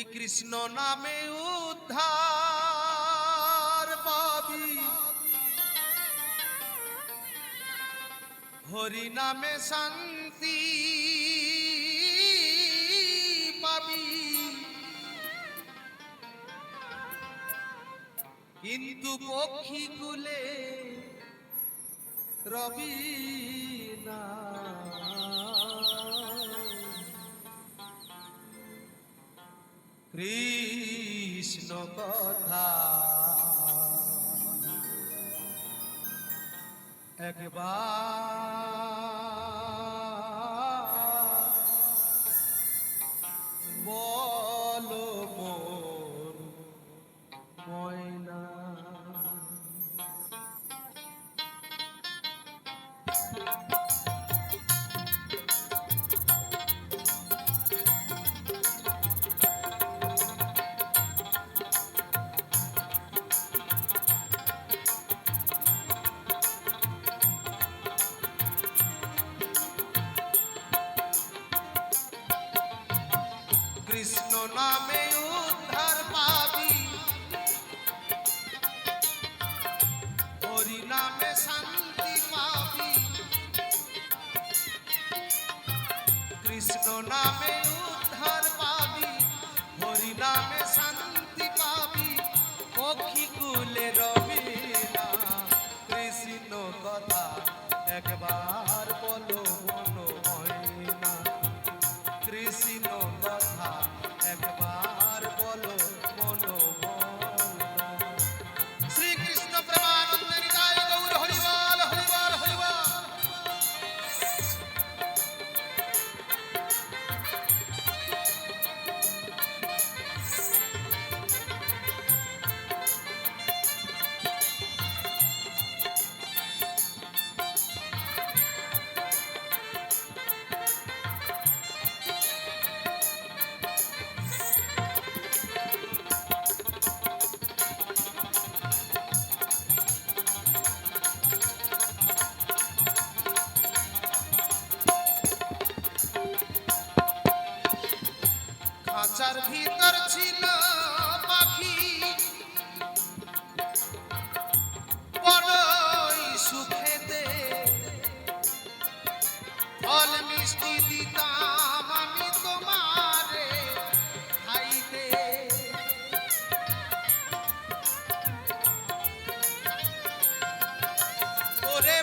ওই কৃষ্ণ নামে উদ্ধার পাবি, হরি নামে শান্তি পাবি। কিন্তু পক্ষী কুলে রবি না, কৃষ্ণ কথা একবার বলো মোর ময়না। কৃষ্ণ নামে উদ্ধার পাবি, হরি নামে শান্তি পাবি। কৃষ্ণ নামে উদ্ধার পাবি, হরি নামে শান্তি পাবি। পক্ষী কুলে রবি না, কৃষ্ণ কথা একবার বলো মনো ময়না। কৃষ্ণ কথা একবার বলো মনো ময়না। শ্রীকৃষ্ণ প্রেমানন্দে নিতাই গৌর হরি বল হরি বল হরি বল। খাঁচার ভিতর ছিল পাখি, বড়ই সুখেতে ফল মিষ্টি দিতাম আমি তোমারে খাইতে। ওরে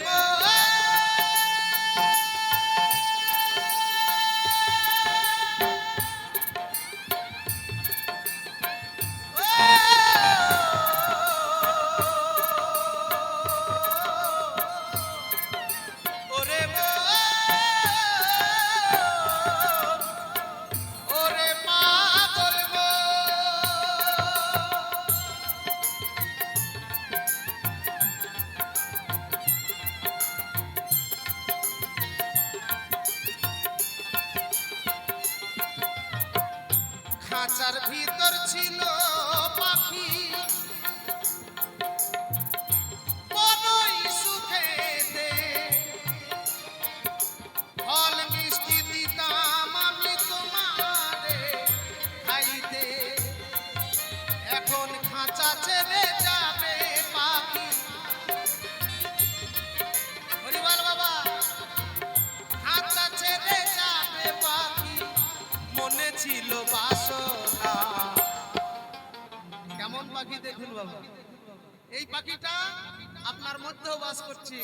খাঁচার ভিতর ছিল পাখি, বড়ই সুখেতে ফল মিষ্টি দিতাম আমি তোমারে খাইতে। এখন খাঁচা ছেড়ে যাবে পাখি, হরি বল বাবা। খাঁচা ছেড়ে যাবে পাখি, মনে ছিল বাসনা। কেমন পাখি দেখুন বাবা, এই পাখিটা আপনার মধ্যেও বাস করছে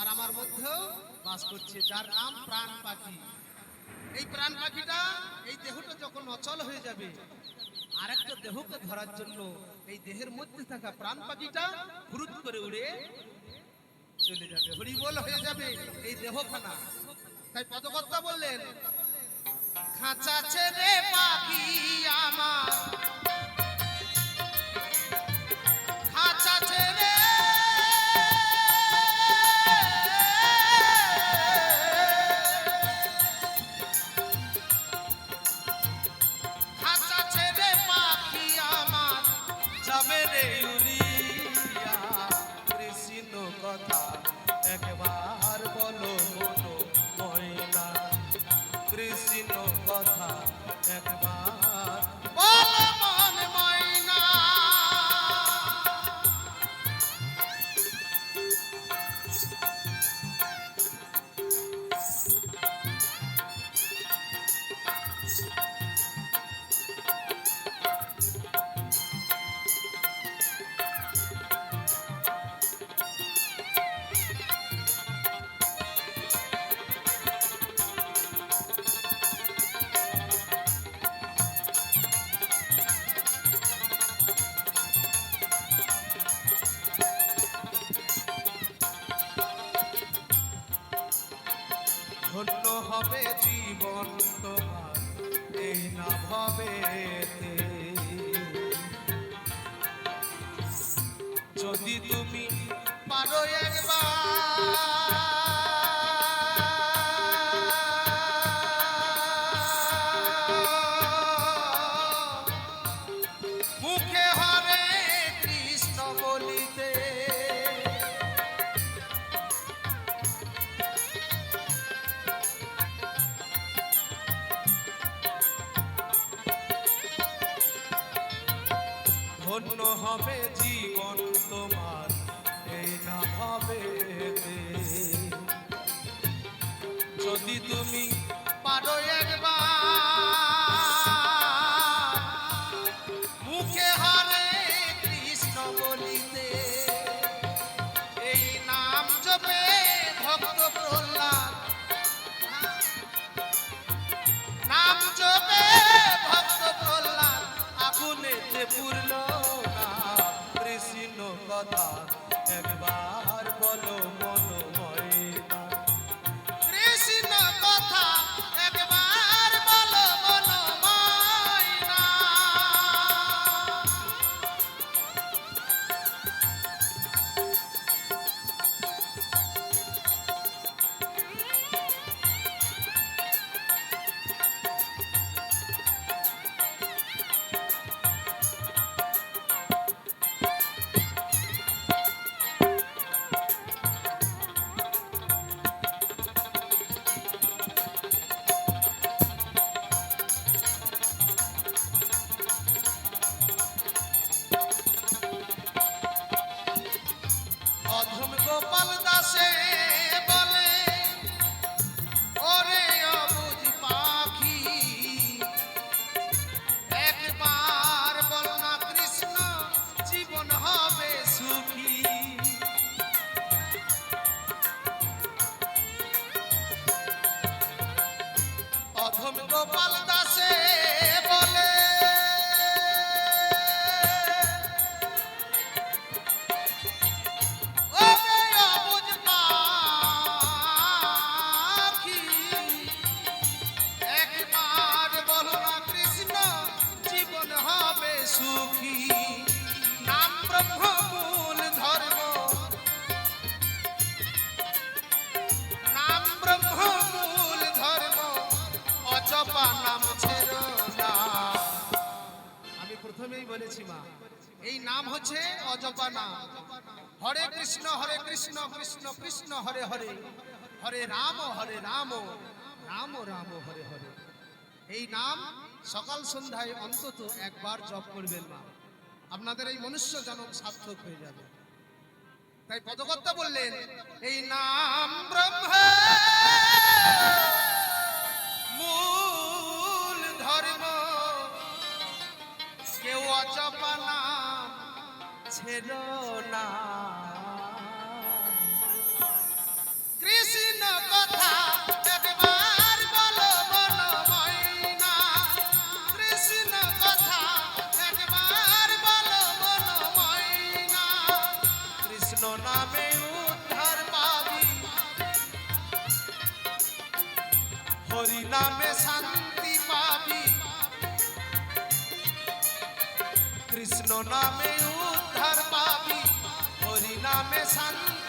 আর আমার মধ্যেও বাস করছে, যার নাম প্রাণ পাখি। এই প্রাণ পাখিটা এই দেহটা যখন অচল হয়ে যাবে, আরেকটা দেহকে ধরার জন্য এই দেহের মধ্যে থাকা প্রাণ পাখিটা ফুরুত করে উড়ে চলে যাবে, হরিবল হয়ে যাবে এই দেহখানা। তাই পদকর্তা বললেন, খাঁচা ছেড়ে পাখি আমার, খাঁচা ছেড়ে খাঁচা ছেড়ে পাখি আমার যাবে রে উড়িয়া। কৃষ্ণ কথা একবার বলো মনো ময়না। কৃষ্ণ কথা একবার ধন্য হবে জীবন তোমার এই না ভবেতে। যদি তুমি পারো একবার মুখে হরে কৃষ্ণ বলিতে, ধন্য হবে জীবন তোমার এই না ভবেতে। যদি তুমি পারো একবার মুখে হরে কৃষ্ণ বলিতে, এই নাম জপে ভক্ত প্রহ্লাদ, নাম জপে ভক্ত প্রহ্লাদ আগুনেতে পুরল না। কৃষ্ণ কথা একবার বলো মনোময় না, কৃষ্ণ কথা একবার বলো মনোময় না। অধম গোপাল দাসে বলে ওরে অবুঝ পাখি, একবার বল না কৃষ্ণ জীবন হবে সুখী। অধম গোপাল দাসে বলে ওরে অবুঝ পাখি, একবার বল না কৃষ্ণ জীবন হবে সুখী। নাম ব্রহ্ম মূল ধর্ম, নাম ব্রহ্ম মূল ধর্ম, অজপা নাম ছেড়ো না। আমি প্রথমেই বলেছি মা, এই নাম হচ্ছে অজপা নাম। হরে কৃষ্ণ কৃষ্ণ কৃষ্ণ হরে হরে, হরে রাম রাম রাম হরে হরে। এই নাম সকাল সন্ধ্যায় অন্তত একবার জপ করবেন মা, আপনাদের এই মনুষ্য জন্ম সার্থক হয়ে যাবে। তাই পদকর্তা বললেন এই নাম ব্রহ্ম মূল ধর্ম, কেউ অজপা নাম ছেড়ো না। কৃষ্ণ কথা একবার বলো মনোময় না, কৃষ্ণ কথা একবার বলো মনোময় না। কৃষ্ণ নামে উদ্ধার পাবি, হরি নামে শান্তি পাবি। কৃষ্ণ নামে উদ্ধার পাবি, হরি নামে শান্তি